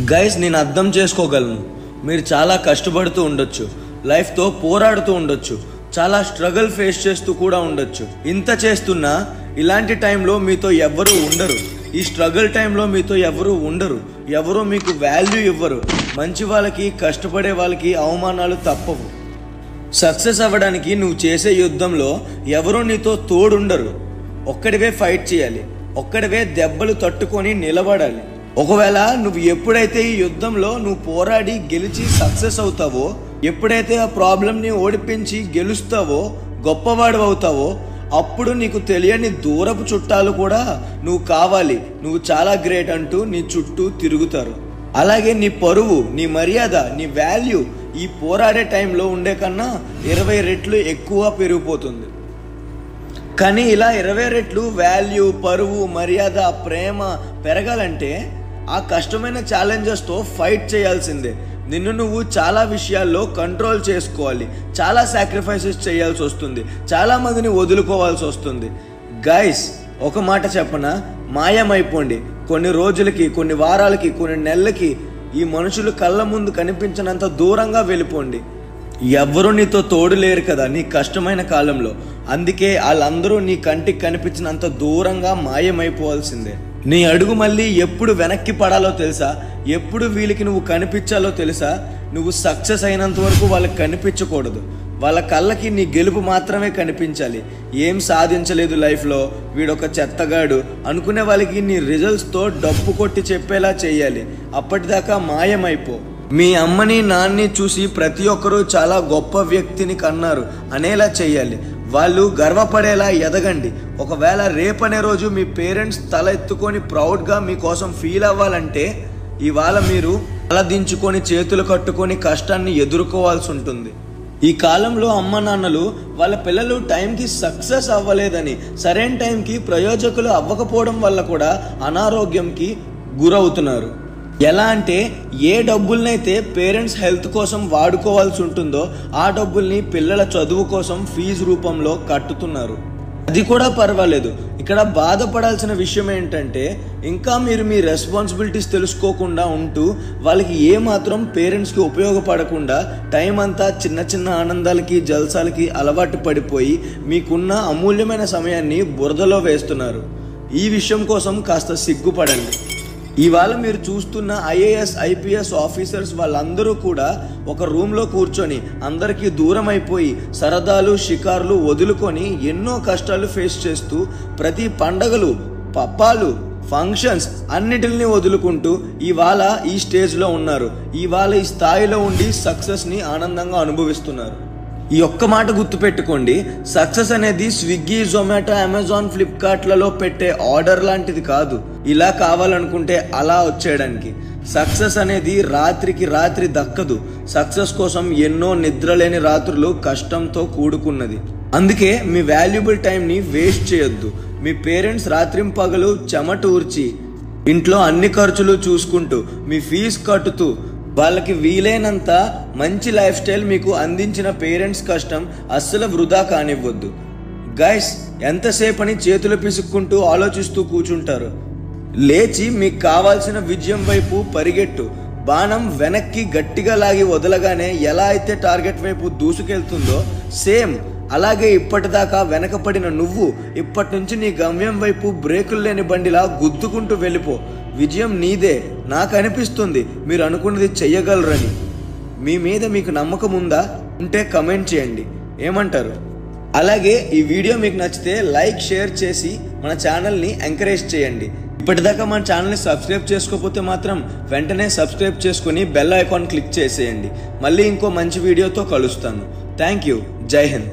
Guys నేను అర్థం చేసుకోగలను. మీరు చాలా కష్టపడుతూ ఉండొచ్చు, లైఫ్తో పోరాడుతూ ఉండొచ్చు, చాలా స్ట్రగుల్ ఫేస్ చేస్తూ కూడా ఉండొచ్చు. ఇంత చేస్తున్నా ఇలాంటి టైంలో మీతో ఎవ్వరూ ఉండరు. ఈ స్ట్రగుల్ టైంలో మీతో ఎవరు ఉండరు, ఎవరో మీకు వాల్యూ ఇవ్వరు. మంచి వాళ్ళకి, కష్టపడే వాళ్ళకి అవమానాలు తప్పవు. సక్సెస్ అవ్వడానికి నువ్వు చేసే యుద్ధంలో ఎవరో నీతో తోడుండరు. ఒక్కడివే ఫైట్ చేయాలి, ఒక్కడివే దెబ్బలు తట్టుకొని నిలబడాలి. ఒకవేళ నువ్వు ఎప్పుడైతే ఈ యుద్ధంలో నువ్వు పోరాడి గెలిచి సక్సెస్ అవుతావో, ఎప్పుడైతే ఆ ప్రాబ్లంని ఓడిపించి గెలుస్తావో, గొప్పవాడు అవుతావో, అప్పుడు నీకు తెలియని దూరపు చుట్టాలు కూడా నువ్వు కావాలి, నువ్వు చాలా గ్రేట్ అంటూ నీ చుట్టూ తిరుగుతారు. అలాగే నీ పరువు, నీ మర్యాద, నీ వాల్యూ ఈ పోరాడే టైంలో ఉండే కన్నా 20 రెట్లు ఎక్కువ పెరిగిపోతుంది. కానీ ఇలా 20 రెట్లు వాల్యూ, పరువు, మర్యాద, ప్రేమ పెరగాలంటే ఆ కష్టమైన ఛాలెంజెస్తో ఫైట్ చేయాల్సిందే. నిన్ను నువ్వు చాలా విషయాల్లో కంట్రోల్ చేసుకోవాలి, చాలా సాక్రిఫైసెస్ చేయాల్సి వస్తుంది, చాలా మందిని వదులుకోవాల్సి వస్తుంది. గైస్ ఒక మాట చెప్పనా, మాయమైపోండి. కొన్ని రోజులకి, కొన్ని వారాలకి, కొన్ని నెలలకి ఈ మనుషులు కళ్ళ ముందు కనిపించినంత దూరంగా వెళ్ళిపోండి. ఎవ్వరూ నీతో తోడు లేరు కదా నీ కష్టమైన కాలంలో. అందుకే వాళ్ళందరూ నీ కంటికి కనిపించినంత దూరంగా మాయమైపోవాల్సిందే. నీ అడుగు మళ్ళీ ఎప్పుడు వెనక్కి పడాలో తెలుసా, ఎప్పుడు వీళ్ళకి నువ్వు కనిపించాలో తెలుసా. నువ్వు సక్సెస్ అయినంత వరకు వాళ్ళకి కనిపించకూడదు. వాళ్ళ కళ్ళకి నీ గెలుపు మాత్రమే కనిపించాలి. ఏం సాధించలేదు లైఫ్లో, వీడొక చెత్తగాడు అనుకునే వాళ్ళకి నీ రిజల్ట్స్తో డప్పు కొట్టి చెప్పేలా చేయాలి. అప్పటిదాకా మాయమైపో. మీ అమ్మని, నాన్నని చూసి ప్రతి ఒక్కరూ చాలా గొప్ప వ్యక్తిని కన్నారు అనేలా చేయాలి. వాళ్ళు గర్వపడేలా ఎదగండి. ఒకవేళ రేపనే రోజు మీ పేరెంట్స్ తల ఎత్తుకొని ప్రౌడ్గా మీకోసం ఫీల్ అవ్వాలంటే ఇవాళ మీరు తల దించుకొని చేతులు కట్టుకొని కష్టాన్ని ఎదుర్కోవాల్సి ఉంటుంది. ఈ కాలంలో అమ్మ నాన్నలు వాళ్ళ పిల్లలు టైంకి సక్సెస్ అవ్వలేదని, సరైన టైంకి ప్రయోజకులు అవ్వకపోవడం వల్ల కూడా అనారోగ్యంకి గురవుతున్నారు. ఎలా అంటే ఏ డబ్బులనైతే పేరెంట్స్ హెల్త్ కోసం వాడుకోవాల్సి ఉంటుందో ఆ డబ్బుల్ని పిల్లల చదువు కోసం ఫీజు రూపంలో కట్టుతున్నారు. అది కూడా పర్వాలేదు. ఇక్కడ బాధపడాల్సిన విషయం ఏంటంటే ఇంకా మీరు మీ రెస్పాన్సిబిలిటీస్ తెలుసుకోకుండా ఉంటూ వాళ్ళకి ఏమాత్రం పేరెంట్స్కి ఉపయోగపడకుండా టైం అంతా చిన్న చిన్న ఆనందాలకి, జల్సాలకి అలవాటు పడిపోయి మీకున్న అమూల్యమైన సమయాన్ని బురదలో వేస్తున్నారు. ఈ విషయం కోసం కాస్త సిగ్గుపడండి. ఇవాళ మీరు చూస్తున్న IAS, IPS ఆఫీసర్స్ వాళ్ళందరూ కూడా ఒక రూమ్లో కూర్చొని అందరికీ దూరం అయిపోయి సరదాలు, షికార్లు వదులుకొని ఎన్నో కష్టాలు ఫేస్ చేస్తూ ప్రతి పండగలు, పప్పాలు, ఫంక్షన్స్ అన్నిటిని వదులుకుంటూ ఇవాళ ఈ స్టేజ్లో ఉన్నారు. ఇవాళ ఈ స్థాయిలో ఉండి సక్సెస్ని ఆనందంగా అనుభవిస్తున్నారు. ఈ ఒక్క మాట గుర్తుపెట్టుకోండి, సక్సెస్ అనేది స్విగ్గీ, జొమాటో, అమెజాన్, ఫ్లిప్కార్ట్లలో పెట్టే ఆర్డర్ లాంటిది కాదు. ఇలా కావాలనుకుంటే అలా వచ్చేయడానికి. సక్సెస్ అనేది రాత్రికి రాత్రి దక్కదు. సక్సెస్ కోసం ఎన్నో నిద్రలేని రాత్రులు కష్టంతో కూడుకున్నది. అందుకే మీ వాల్యుబుల్ టైంని వేస్ట్ చేయొద్దు. మీ పేరెంట్స్ రాత్రింపగలు చెమట ఊర్చి ఇంట్లో అన్ని ఖర్చులు చూసుకుంటూ మీ ఫీజు కట్టుతూ వాళ్ళకి వీలైనంత మంచి లైఫ్ స్టైల్ మీకు అందించిన పేరెంట్స్ కష్టం అస్సలు వృధా కానివ్వద్దు. గైస్ ఎంతసేపని చేతులు పిసుక్కుంటూ ఆలోచిస్తూ కూర్చుంటారు. లేచి మీకు కావాల్సిన విజయం వైపు పరిగెట్టు. బాణం వెనక్కి గట్టిగా లాగి వదలగానే ఎలా అయితే టార్గెట్ వైపు దూసుకెళ్తుందో సేమ్ అలాగే ఇప్పటిదాకా వెనకపడిన నువ్వు ఇప్పటి నుంచి నీ గమ్యం వైపు బ్రేకులు లేని బండిలా గుద్దుకుంటూ వెళ్ళిపో. విజయం నీదే. నాకు అనిపిస్తుంది మీరు అనుకున్నది చెయ్యగలరని. మీ మీద మీకు నమ్మకం ఉందా? ఉంటే కమెంట్ చేయండి. ఏమంటారు? అలాగే ఈ వీడియో మీకు నచ్చితే లైక్, షేర్ చేసి మన ఛానల్ని ఎంకరేజ్ చేయండి. ఇప్పటిదాకా మన ఛానల్ని సబ్స్క్రైబ్ చేసుకోకపోతే మాత్రం వెంటనే సబ్స్క్రైబ్ చేసుకుని బెల్ ఐకాన్ క్లిక్ చేసేయండి. మళ్ళీ ఇంకో మంచి వీడియోతో కలుస్తాను. Thank you. జై హింద్.